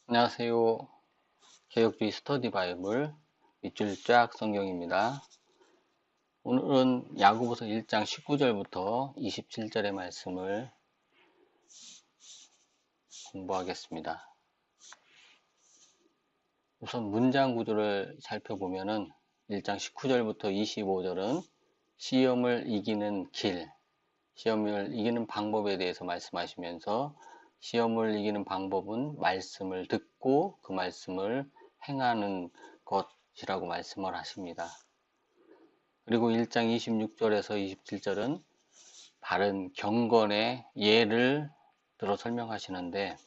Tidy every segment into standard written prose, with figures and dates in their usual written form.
안녕하세요. 개혁주의 스터디 바이블 밑줄 쫙 성경입니다. 오늘은 야고보서 1장 19절부터 27절의 말씀을 공부하겠습니다. 우선 문장 구조를 살펴보면은 1장 19절부터 25절은 시험을 이기는 길, 시험을 이기는 방법에 대해서 말씀하시면서 시험을 이기는 방법은 말씀을 듣고 그 말씀을 행하는 것이라고 말씀을 하십니다. 그리고 1장 26절에서 27절은 바른 경건의 예를 들어 설명하시는데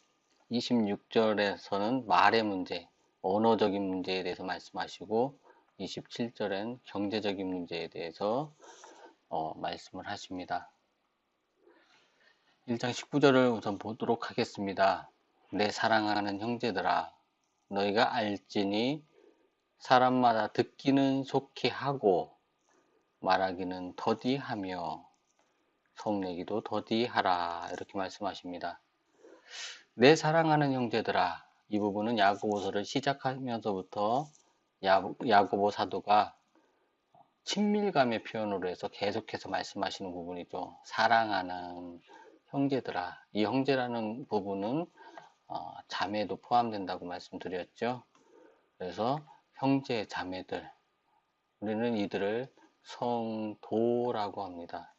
26절에서는 말의 문제, 언어적인 문제에 대해서 말씀하시고 27절엔 경제적인 문제에 대해서 말씀을 하십니다. 1장 19절을 우선 보도록 하겠습니다. 내 사랑하는 형제들아, 너희가 알지니 사람마다 듣기는 속히 하고 말하기는 더디하며 성내기도 더디하라, 이렇게 말씀하십니다. 내 사랑하는 형제들아, 이 부분은 야고보서를 시작하면서부터 야고보 사도가 친밀감의 표현으로 해서 계속해서 말씀하시는 부분이죠. 사랑하는 형제들아, 이 형제라는 부분은 자매도 포함된다고 말씀드렸죠. 그래서 형제 자매들, 우리는 이들을 성도라고 합니다.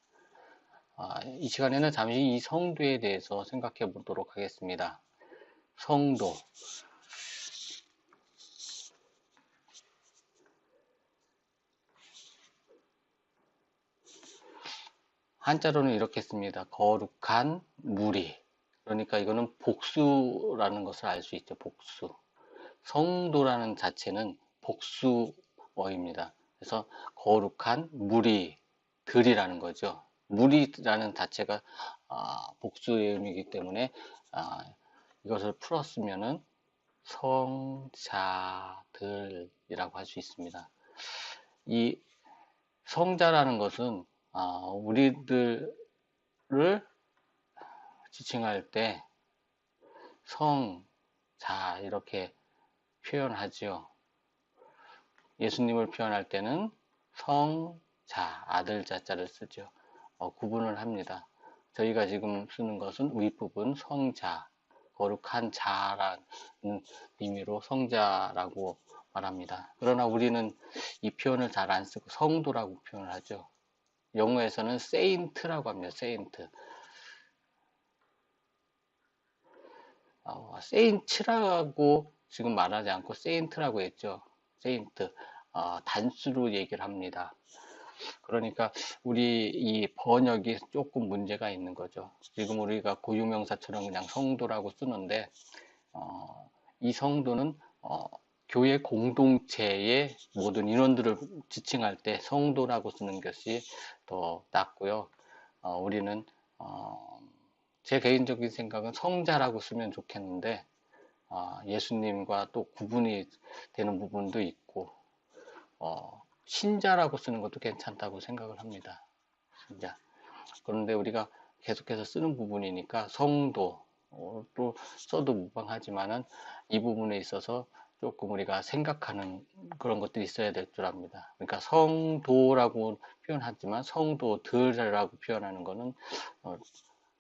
이 시간에는 잠시 이 성도에 대해서 생각해 보도록 하겠습니다. 성도. 한자로는 이렇게 씁니다. 거룩한 무리. 그러니까 이거는 복수라는 것을 알 수 있죠. 복수. 성도라는 자체는 복수어입니다. 그래서 거룩한 무리들이라는 거죠. 무리라는 자체가 복수의 의미이기 때문에 이것을 풀었으면은 성자들이라고 할 수 있습니다. 이 성자라는 것은 우리들을 지칭할 때 성자 이렇게 표현하지요. 예수님을 표현할 때는 성자, 아들 자자를 쓰죠. 구분을 합니다. 저희가 지금 쓰는 것은 윗부분 성자, 거룩한 자라는 의미로 성자라고 말합니다. 그러나 우리는 이 표현을 잘 안 쓰고 성도라고 표현을 하죠. 영어에서는 saint라고 합니다. saint. saint라고 지금 말하지 않고 saint라고 했죠. saint. 단수로 얘기를 합니다. 그러니까 우리 이 번역이 조금 문제가 있는 거죠. 지금 우리가 고유명사처럼 그냥 성도라고 쓰는데 이 성도는 교회 공동체의 모든 인원들을 지칭할 때 성도라고 쓰는 것이 더 낫고요. 우리는 제 개인적인 생각은 성자라고 쓰면 좋겠는데 예수님과 또 구분이 되는 부분도 있고 신자라고 쓰는 것도 괜찮다고 생각을 합니다. 신자. 그런데 우리가 계속해서 쓰는 부분이니까 성도 또 써도 무방하지만은 이 부분에 있어서 조금 우리가 생각하는 그런 것들이 있어야 될 줄 압니다. 그러니까 성도라고 표현하지만 성도들이라고 표현하는 것은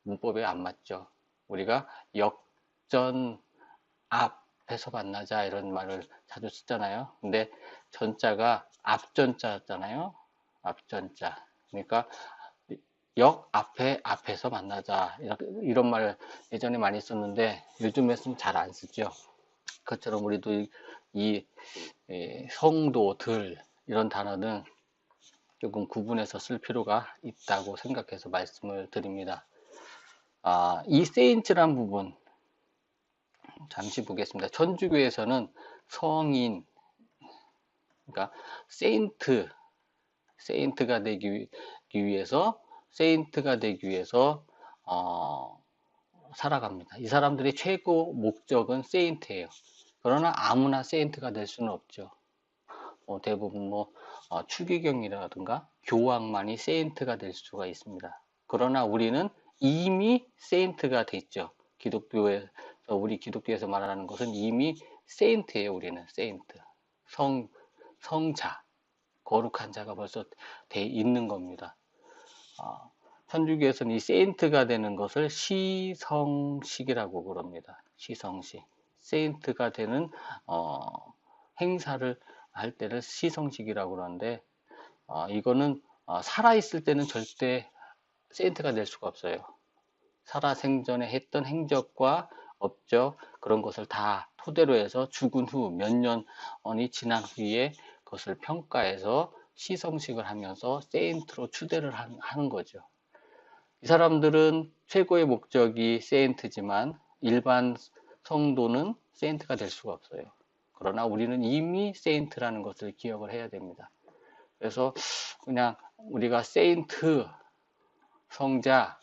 문법에 안 맞죠. 우리가 역전 앞에서 만나자 이런 말을 자주 쓰잖아요. 근데 전자가 앞전자잖아요. 앞전자. 그러니까 역 앞에서 만나자 이런 말 예전에 많이 썼는데 요즘에는 잘 안 쓰죠. 그것처럼 우리도 이 성도들 이런 단어는 조금 구분해서 쓸 필요가 있다고 생각해서 말씀을 드립니다. 이 세인트란 부분 잠시 보겠습니다. 천주교에서는 성인, 그러니까 세인트가 되기 위해서 살아갑니다. 이 사람들의 최고 목적은 세인트예요. 그러나 아무나 세인트가 될 수는 없죠. 대부분 추기경이라든가 교황만이 세인트가 될 수가 있습니다. 그러나 우리는 이미 세인트가 됐죠. 기독교의 그래서 우리 기독교에서 말하는 것은 이미 세인트예요. 우리는 세인트, 성자, 거룩한 자가 벌써 돼 있는 겁니다. 천주교에서는 이 세인트가 되는 것을 시성식이라고 그럽니다. 시성식. 세인트가 되는 행사를 할 때를 시성식이라고 그러는데, 이거는 살아있을 때는 절대 세인트가 될 수가 없어요. 살아생전에 했던 행적과 업적, 그런 것을 다 토대로 해서 죽은 후 몇 년이 지난 후에 그것을 평가해서 시성식을 하면서 세인트로 추대를 하는 거죠. 이 사람들은 최고의 목적이 세인트지만 일반 성도는 세인트가 될 수가 없어요. 그러나 우리는 이미 세인트라는 것을 기억을 해야 됩니다. 그래서 그냥 우리가 세인트, 성자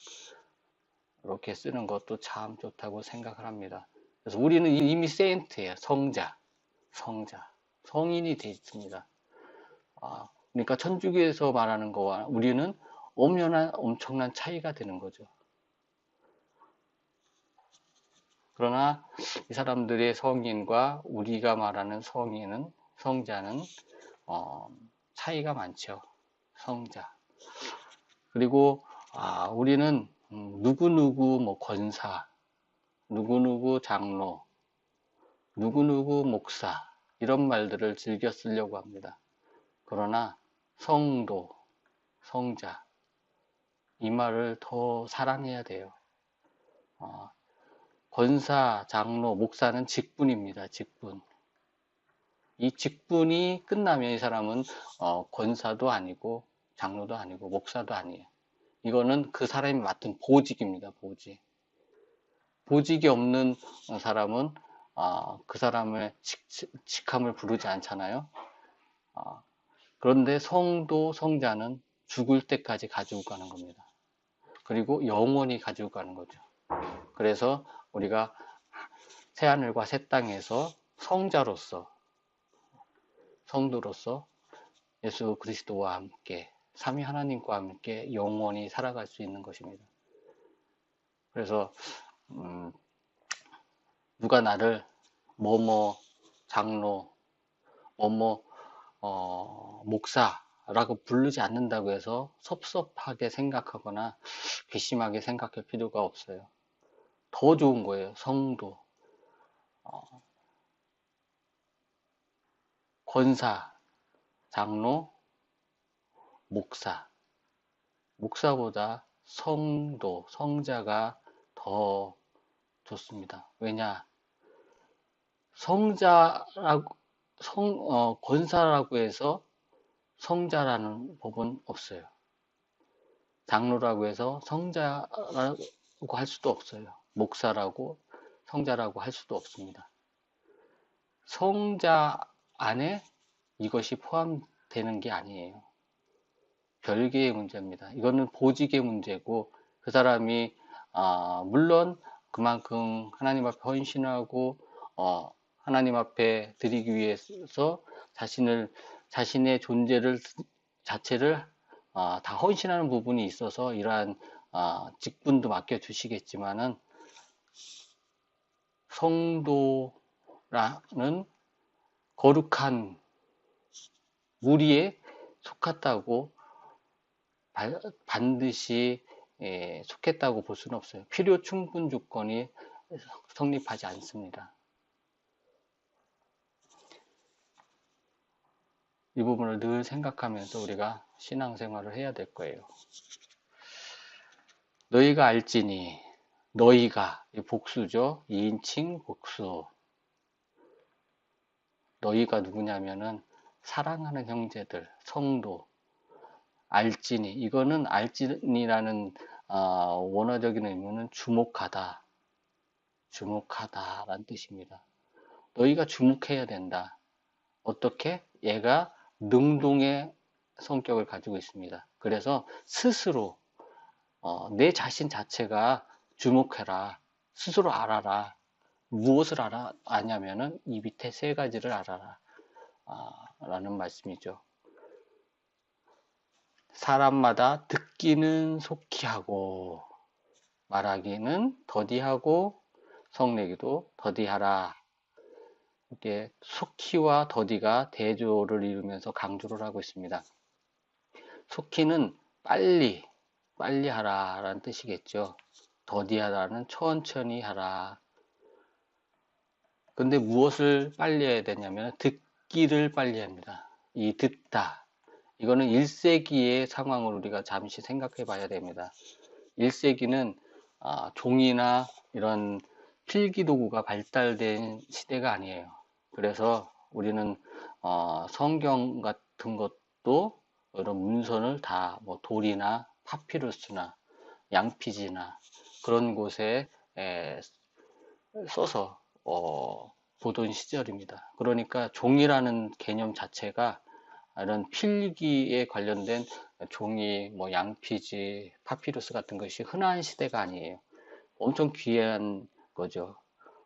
이렇게 쓰는 것도 참 좋다고 생각을 합니다. 그래서 우리는 이미 세인트예요. 성자, 성인이 되어 있습니다. 그러니까 천주교에서 말하는 거와 우리는 엄청난 차이가 되는 거죠. 그러나 이 사람들의 성인과 우리가 말하는 성자는 차이가 많죠. 성자. 그리고 우리는 누구누구 뭐 권사, 누구누구 장로, 누구누구 목사 이런 말들을 즐겨 쓰려고 합니다. 그러나 성도, 성자 이 말을 더 사랑해야 돼요. 권사, 장로, 목사는 직분입니다. 직분. 이 직분이 끝나면 이 사람은 권사도 아니고 장로도 아니고 목사도 아니에요. 이거는 그 사람이 맡은 보직입니다. 보직. 보직이 없는 사람은 그 사람의 직함을 부르지 않잖아요. 그런데 성도, 성자는 죽을 때까지 가지고 가는 겁니다. 그리고 영원히 가지고 가는 거죠. 그래서 우리가 새하늘과 새 땅에서 성자로서, 성도로서 예수 그리스도와 함께, 삼위 하나님과 함께 영원히 살아갈 수 있는 것입니다. 그래서 누가 나를 뭐뭐 장로, 뭐뭐 목사라고 부르지 않는다고 해서 섭섭하게 생각하거나 괘씸하게 생각할 필요가 없어요. 더 좋은 거예요. 성도, 권사, 장로, 목사보다 성도, 성자가 더 좋습니다. 왜냐? 권사라고 해서 성자라는 법은 없어요. 장로라고 해서 성자라고 할 수도 없어요. 목사라고, 성자라고 할 수도 없습니다. 성자 안에 이것이 포함되는 게 아니에요. 별개의 문제입니다. 이거는 보직의 문제고, 그 사람이 물론 그만큼 하나님 앞에 헌신하고 하나님 앞에 드리기 위해서 자신의 존재를 자체를 다 헌신하는 부분이 있어서 이러한 직분도 맡겨주시겠지만은, 성도라는 거룩한 무리에 속했다고 반드시 속했다고 볼 수는 없어요. 필요 충분 조건이 성립하지 않습니다. 이 부분을 늘 생각하면서 우리가 신앙생활을 해야 될 거예요. 너희가 알지니, 너희가 복수죠. 2인칭 복수. 너희가 누구냐면은 사랑하는 형제들, 성도. 알지니, 이거는 알지니라는 원어적인 의미는 주목하다, 주목하다라는 뜻입니다. 너희가 주목해야 된다. 어떻게? 얘가 능동의 성격을 가지고 있습니다. 그래서 스스로 내 자신 자체가 주목해라. 스스로 알아라. 무엇을 아냐면은 이 밑에 세 가지를 알아라. 라는 말씀이죠. 사람마다 듣기는 속히 하고 말하기는 더디하고 성내기도 더디하라. 이게 속히와 더디가 대조를 이루면서 강조를 하고 있습니다. 속히는 빨리, 빨리 하라라는 뜻이겠죠. 더디하라는 천천히 하라. 근데 무엇을 빨리 해야 되냐면 듣기를 빨리 합니다. 이 듣다. 이거는 1세기의 상황을 우리가 잠시 생각해 봐야 됩니다. 1세기는 종이나 이런 필기 도구가 발달된 시대가 아니에요. 그래서 우리는 성경 같은 것도 이런 문서를 다 뭐 돌이나 파피루스나 양피지나 그런 곳에 써서 보던 시절입니다. 그러니까 종이라는 개념 자체가 이런 필기에 관련된 종이, 뭐 양피지, 파피루스 같은 것이 흔한 시대가 아니에요. 엄청 귀한 거죠.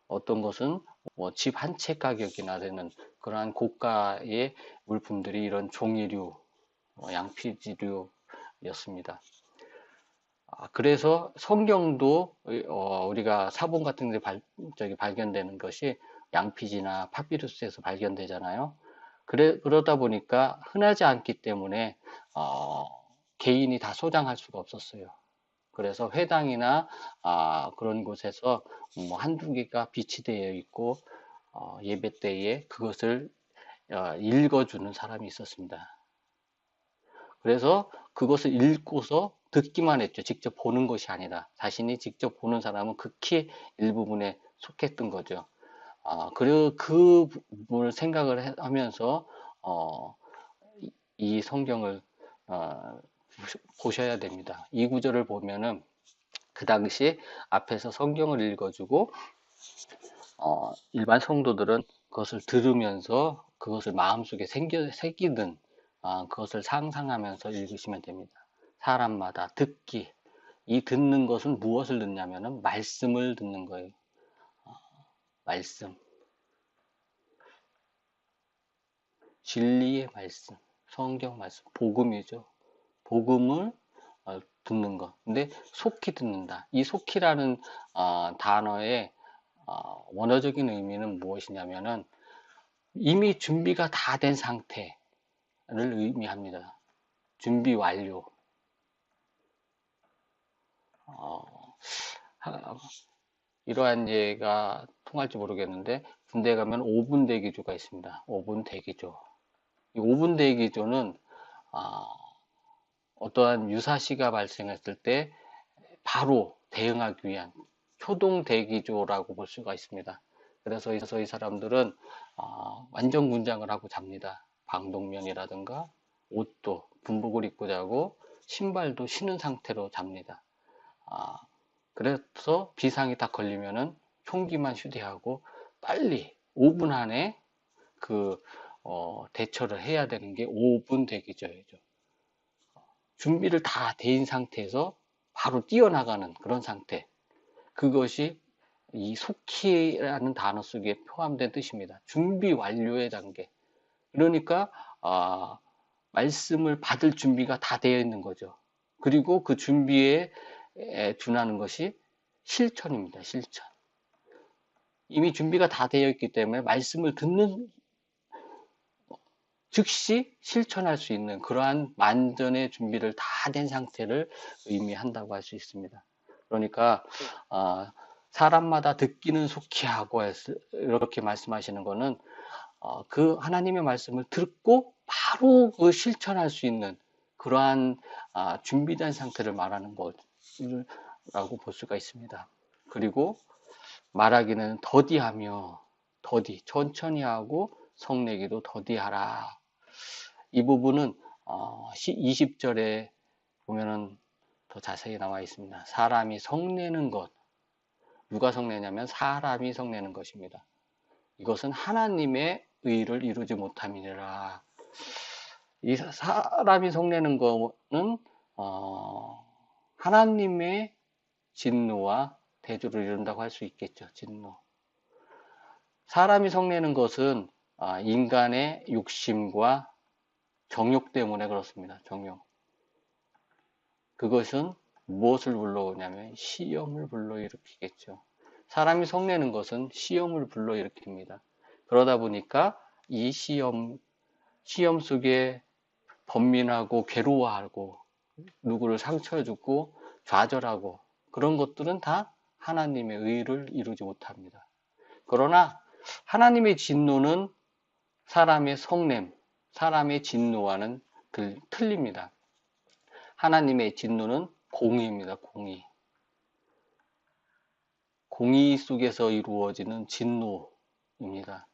어떤 것은 뭐 집 한 채 가격이나 되는 그러한 고가의 물품들이 이런 종이류, 양피지류였습니다. 그래서 성경도 우리가 사본 같은 데 발견되는 것이 양피지나 파피루스에서 발견되잖아요. 그러다 보니까 흔하지 않기 때문에 개인이 다 소장할 수가 없었어요. 그래서 회당이나 그런 곳에서 뭐 한두 개가 비치되어 있고 예배 때에 그것을 읽어주는 사람이 있었습니다. 그래서 그것을 읽고서 듣기만 했죠. 직접 보는 것이 아니라 자신이 직접 보는 사람은 극히 일부분에 속했던 거죠. 그리고 그 부분을 생각을 하면서 이 성경을 보셔야 됩니다. 이 구절을 보면은 그 당시 앞에서 성경을 읽어주고 일반 성도들은 그것을 들으면서 그것을 마음속에 새기든 그것을 상상하면서 읽으시면 됩니다. 사람마다 듣기, 이 듣는 것은 무엇을 듣냐면은 말씀을 듣는 거예요. 말씀, 진리의 말씀, 성경 말씀, 복음이죠. 복음을 듣는 것. 근데 속히 듣는다. 이 속히라는 단어의 원어적인 의미는 무엇이냐면은 이미 준비가 다 된 상태를 의미합니다. 준비 완료. 이러한 예가 통할지 모르겠는데 군대 가면 5분 대기조가 있습니다. 5분 대기조. 이 5분 대기조는 어떠한 유사시가 발생했을 때 바로 대응하기 위한 초동 대기조라고 볼 수가 있습니다. 그래서 이 사람들은 완전 군장을 하고 잡니다. 방독면이라든가 옷도 군복을 입고 자고 신발도 신은 상태로 잡니다. 그래서 비상이 딱 걸리면은 총기만 휴대하고 빨리 5분 안에 그 대처를 해야 되는 게 5분 대기조예요. 준비를 다 된 상태에서 바로 뛰어나가는 그런 상태. 그것이 이 속히라는 단어 속에 포함된 뜻입니다. 준비 완료의 단계. 그러니까 말씀을 받을 준비가 다 되어 있는 거죠. 그리고 그 준비에 준하는 것이 실천입니다. 실천. 이미 준비가 다 되어 있기 때문에 말씀을 듣는 즉시 실천할 수 있는 그러한 만전의 준비를 다 된 상태를 의미한다고 할 수 있습니다. 그러니까 사람마다 듣기는 속히 하고 이렇게 말씀하시는 것은 그 하나님의 말씀을 듣고 바로 그 실천할 수 있는 그러한 준비된 상태를 말하는 것이라고 볼 수가 있습니다. 그리고 말하기는 더디하며 천천히 하고 성내기도 더디하라. 이 부분은 20절에 보면은 더 자세히 나와 있습니다. 사람이 성내는 것. 누가 성내냐면 사람이 성내는 것입니다. 이것은 하나님의 의를 이루지 못함이니라. 이 사람이 성내는 것은 하나님의 진노와 대조를 이룬다고 할 수 있겠죠. 진노. 사람이 성내는 것은 인간의 욕심과 정욕 때문에 그렇습니다. 정욕. 그것은 무엇을 불러오냐면 시험을 불러일으키겠죠. 사람이 성내는 것은 시험을 불러일으킵니다. 그러다 보니까 이 시험 속에 번민하고 괴로워하고 누구를 상처 주고 좌절하고 그런 것들은 다 하나님의 의를 이루지 못합니다. 그러나 하나님의 진노는 사람의 성냄, 사람의 진노와는 틀립니다. 하나님의 진노는 공의입니다. 공의. 공의 속에서 이루어지는 진노입니다.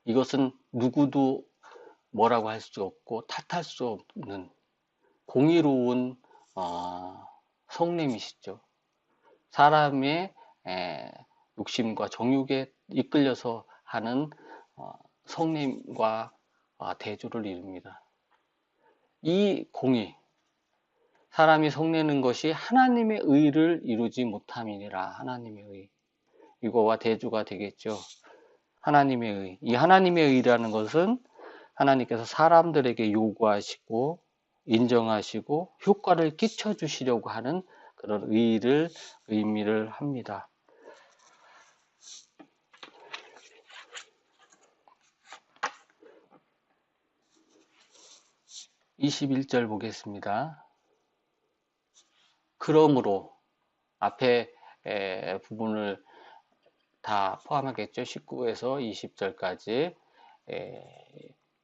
이것은 누구도 뭐라고 할 수 없고 탓할 수 없는 공의로운 성냄이시죠. 사람의 욕심과 정욕에 이끌려서 하는 성냄과 대조를 이룹니다. 이 공의, 사람이 성내는 것이 하나님의 의를 이루지 못함이니라. 하나님의 의. 이거와 대조가 되겠죠. 하나님의 의. 이 하나님의 의라는 것은 하나님께서 사람들에게 요구하시고 인정하시고 효과를 끼쳐 주시려고 하는 그런 의미를 합니다. 21절 보겠습니다. 그러므로 앞에 부분을 다 포함하겠죠. 19에서 20절까지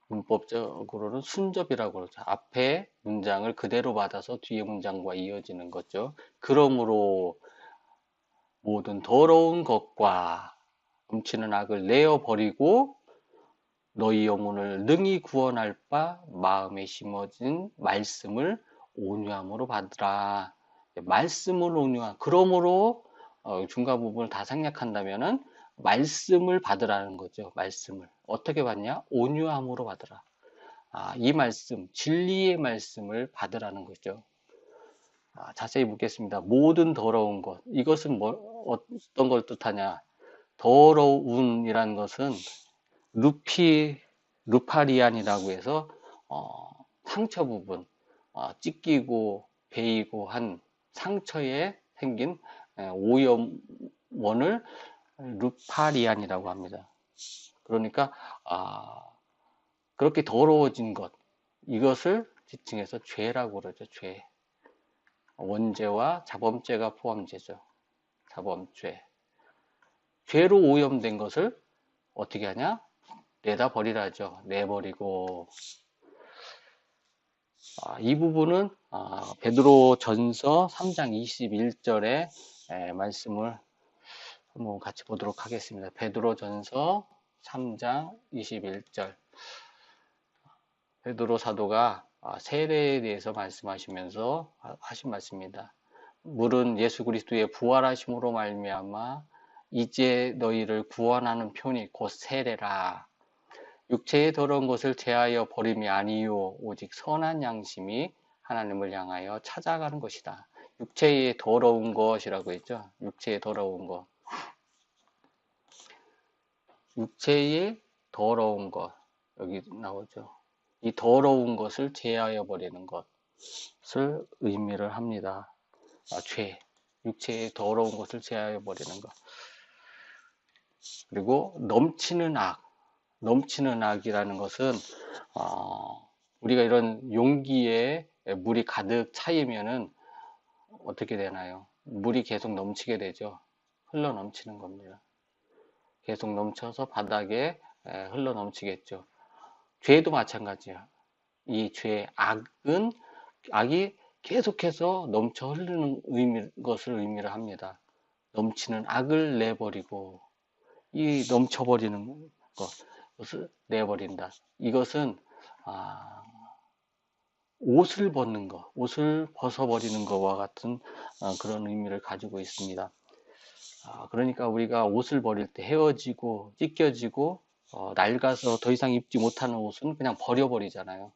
문법적으로는 순접이라고 그러죠. 앞에 문장을 그대로 받아서 뒤에 문장과 이어지는 거죠. 그러므로 모든 더러운 것과 넘치는 악을 내어버리고 너희 영혼을 능히 구원할 바 마음에 심어진 말씀을 온유함으로 받으라. 말씀을 온유함. 그러므로 중간 부분을 다 생략한다면은 말씀을 받으라는 거죠. 말씀을 어떻게 받냐? 온유함으로 받으라. 이 말씀, 진리의 말씀을 받으라는 거죠. 자세히 묻겠습니다. 모든 더러운 것. 이것은 어떤 걸 뜻하냐? 더러운이라는 것은 루파리안이라고 해서 상처 부분, 찢기고 베이고 한 상처에 생긴 오염원을 루파리안이라고 합니다. 그러니까 그렇게 더러워진 것, 이것을 지칭해서 죄라고 그러죠. 죄. 원죄와 자범죄가 포함되죠. 자범죄. 죄로 오염된 것을 어떻게 하냐? 내다 버리라죠. 내버리고. 이 부분은 베드로 전서 3장 21절의 말씀을 한번 같이 보도록 하겠습니다. 베드로 전서 3장 21절. 베드로 사도가 세례에 대해서 말씀하시면서 하신 말씀입니다. 물은 예수 그리스도의 부활하심으로 말미암아 이제 너희를 구원하는 편이 곧 세례라. 육체의 더러운 것을 제하여 버림이 아니요 오직 선한 양심이 하나님을 향하여 찾아가는 것이다. 육체의 더러운 것이라고 했죠. 육체의 더러운 것. 육체의 더러운 것. 여기 나오죠. 이 더러운 것을 제하여 버리는 것을 의미를 합니다. 죄. 육체의 더러운 것을 제하여 버리는 것. 그리고 넘치는 악. 넘치는 악이라는 것은 우리가 이런 용기에 물이 가득 차이면은 어떻게 되나요? 물이 계속 넘치게 되죠. 흘러 넘치는 겁니다. 계속 넘쳐서 바닥에 흘러 넘치겠죠. 죄도 마찬가지야. 이 죄, 악이 계속해서 넘쳐 흐르는 것을 의미를 합니다. 넘치는 악을 내버리고, 이 넘쳐버리는 것을 내버린다. 이것은 옷을 벗는 것, 옷을 벗어버리는 것과 같은 그런 의미를 가지고 있습니다. 그러니까 우리가 옷을 버릴 때 헤어지고 찢겨지고 낡아서 더 이상 입지 못하는 옷은 그냥 버려버리잖아요.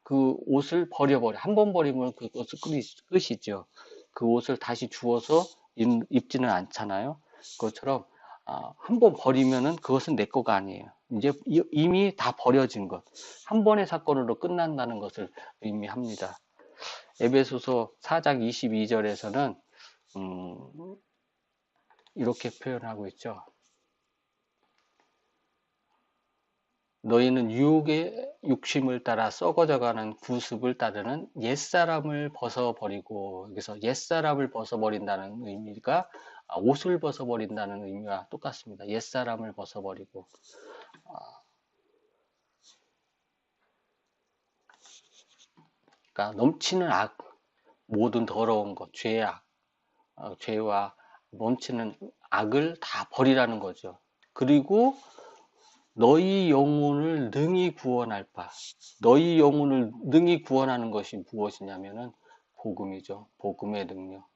그 옷을 버려버려. 한 번 버리면 그것을 끝이죠. 그 옷을 다시 주워서 입지는 않잖아요. 그것처럼 한 번 버리면은 그것은 내 거가 아니에요. 이제 이미 다 버려진 것. 한 번의 사건으로 끝난다는 것을 의미합니다. 에베소서 4장 22절에서는 이렇게 표현하고 있죠. 너희는 유혹의 욕심을 따라 썩어져가는 구습을 따르는 옛사람을 벗어버리고, 여기서 옛사람을 벗어버린다는 의미가 옷을 벗어버린다는 의미와 똑같습니다. 옛사람을 벗어버리고. 그러니까 넘치는 악, 모든 더러운 것, 죄악, 죄와 넘치는 악을 다 버리라는 거죠. 그리고 너희 영혼을 능히 구원할 바. 너희 영혼을 능히 구원하는 것이 무엇이냐면은 복음이죠. 복음의 능력.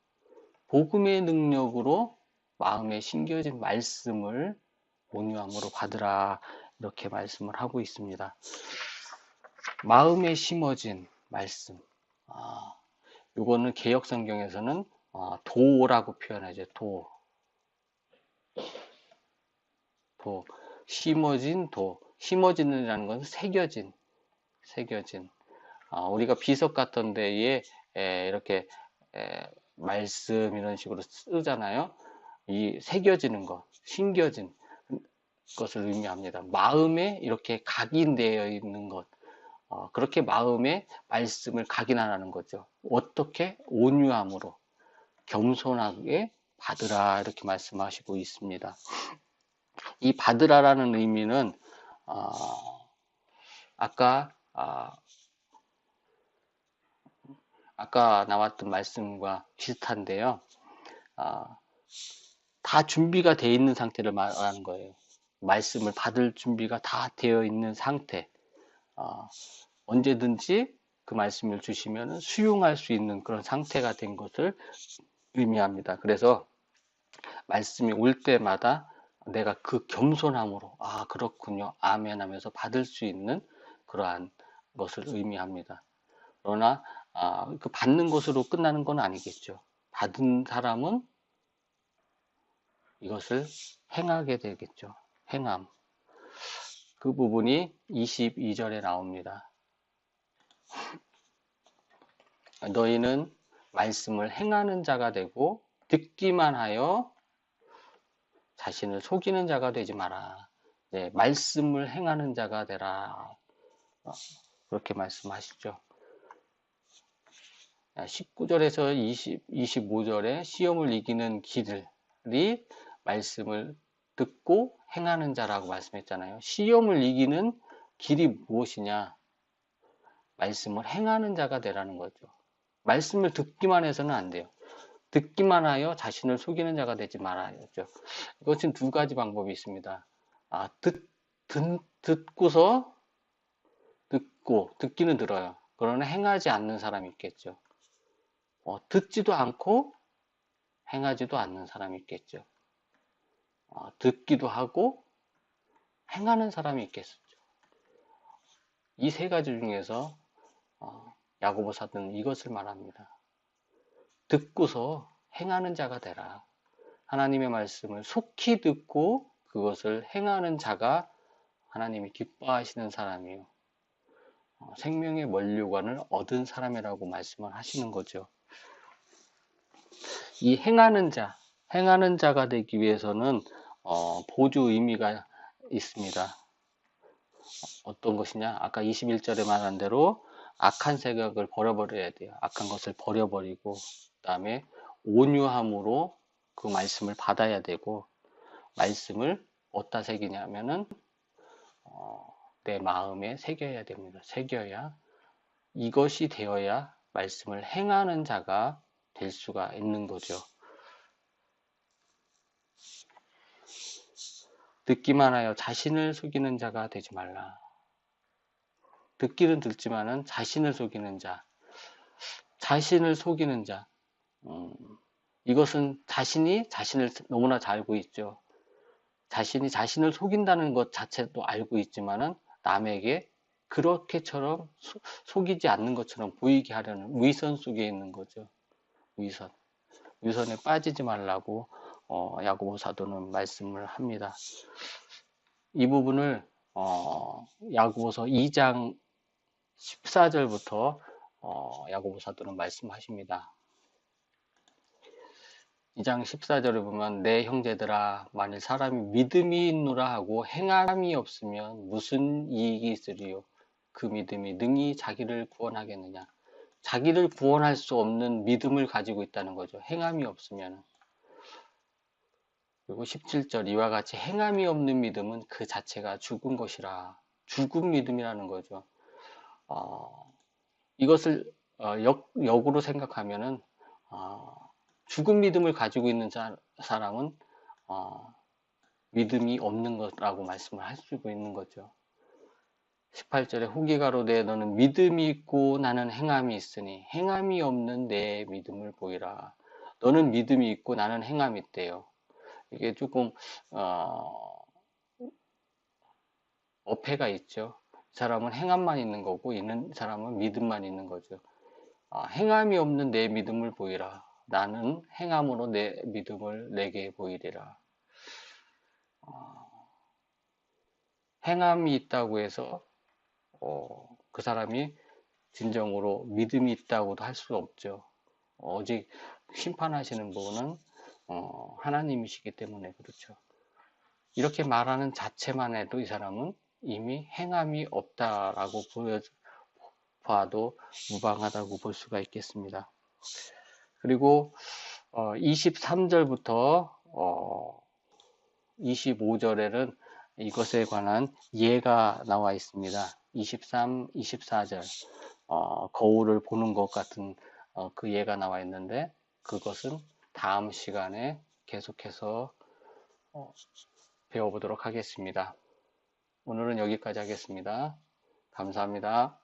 복음의 능력으로 마음에 심겨진 말씀을 온유함으로 받으라. 이렇게 말씀을 하고 있습니다. 마음에 심어진 말씀. 이거는 개역 성경에서는 도라고 표현하죠. 도. 심어진 도. 심어지는이라는 것은 새겨진. 우리가 비석 같은 데에 이렇게 말씀 이런 식으로 쓰잖아요. 이 새겨지는 것, 심겨진 것을 의미합니다. 마음에 이렇게 각인되어 있는 것. 그렇게 마음에 말씀을 각인하라는 거죠. 어떻게? 온유함으로, 겸손하게 받으라 이렇게 말씀하시고 있습니다. 이 받으라라는 의미는 아까 나왔던 말씀과 비슷한데요. 다 준비가 되어 있는 상태를 말하는 거예요. 말씀을 받을 준비가 다 되어 있는 상태. 언제든지 그 말씀을 주시면 수용할 수 있는 그런 상태가 된 것을 의미합니다. 그래서 말씀이 올 때마다 내가 그 겸손함으로 그렇군요. 아멘 하면서 받을 수 있는 그러한 것을 의미합니다. 그러나 그 받는 것으로 끝나는 건 아니겠죠. 받은 사람은 이것을 행하게 되겠죠. 행함. 그 부분이 22절에 나옵니다. 너희는 말씀을 행하는 자가 되고 듣기만 하여 자신을 속이는 자가 되지 마라. 네, 말씀을 행하는 자가 되라. 그렇게 말씀하시죠. 19절에서 25절에 시험을 이기는 길이 말씀을 듣고 행하는 자라고 말씀했잖아요. 시험을 이기는 길이 무엇이냐? 말씀을 행하는 자가 되라는 거죠. 말씀을 듣기만 해서는 안 돼요. 듣기만 하여 자신을 속이는 자가 되지 말아야죠. 이것은 두 가지 방법이 있습니다. 듣고서 듣기는 들어요. 그러나 행하지 않는 사람이 있겠죠. 듣지도 않고 행하지도 않는 사람이 있겠죠. 듣기도 하고 행하는 사람이 있겠죠. 이 세 가지 중에서 야고보 사도는 이것을 말합니다. 듣고서 행하는 자가 되라. 하나님의 말씀을 속히 듣고 그것을 행하는 자가 하나님이 기뻐하시는 사람이요. 생명의 면류관을 얻은 사람이라고 말씀을 하시는 거죠. 이 행하는 자가 되기 위해서는 보조 의미가 있습니다. 어떤 것이냐? 아까 21절에 말한 대로 악한 생각을 버려버려야 돼요. 악한 것을 버려버리고 그 다음에 온유함으로 그 말씀을 받아야 되고 말씀을 어디다 새기냐면은 내 마음에 새겨야 됩니다. 새겨야 이것이 되어야 말씀을 행하는 자가 될 수가 있는 거죠. 듣기만 하여 자신을 속이는 자가 되지 말라. 듣기는 듣지만은 자신을 속이는 자, 자신을 속이는 자. 이것은 자신이 자신을 너무나 잘 알고 있죠. 자신이 자신을 속인다는 것 자체도 알고 있지만은 남에게 그렇게처럼 속이지 않는 것처럼 보이게 하려는 위선 속에 있는 거죠. 위선에 빠지지 말라고 야고보 사도는 말씀을 합니다. 이 부분을 야고보서 2장 14절부터 야고보 사도는 말씀하십니다. 2장 14절에 보면 내 형제들아 만일 사람이 믿음이 있노라 하고 행함이 없으면 무슨 이익이 있으리요. 그 믿음이 능히 자기를 구원하겠느냐. 자기를 구원할 수 없는 믿음을 가지고 있다는 거죠. 행함이 없으면. 그리고 17절 이와 같이 행함이 없는 믿음은 그 자체가 죽은 것이라. 죽은 믿음이라는 거죠. 이것을 역으로 생각하면은 죽은 믿음을 가지고 있는 사람은 믿음이 없는 것라고 말씀을 할 수 있는 거죠. 18절에 후기가로되 너는 믿음이 있고 나는 행함이 있으니 행함이 없는 내 믿음을 보이라. 너는 믿음이 있고 나는 행함이 있대요. 이게 조금 어폐가 있죠. 이 사람은 행함만 있는 거고 있는 사람은 믿음만 있는 거죠. 행함이 없는 내 믿음을 보이라. 나는 행함으로 내 믿음을 내게 보이리라. 행함이 있다고 해서 그 사람이 진정으로 믿음이 있다고도 할 수 없죠. 오직 심판하시는 분은 하나님이시기 때문에 그렇죠. 이렇게 말하는 자체만 해도 이 사람은 이미 행함이 없다라고 봐도 무방하다고 볼 수가 있겠습니다. 그리고 23절부터 25절에는 이것에 관한 예가 나와 있습니다. 23, 24절 거울을 보는 것 같은 그 예가 나와 있는데 그것은 다음 시간에 계속해서 배워보도록 하겠습니다. 오늘은 여기까지 하겠습니다. 감사합니다.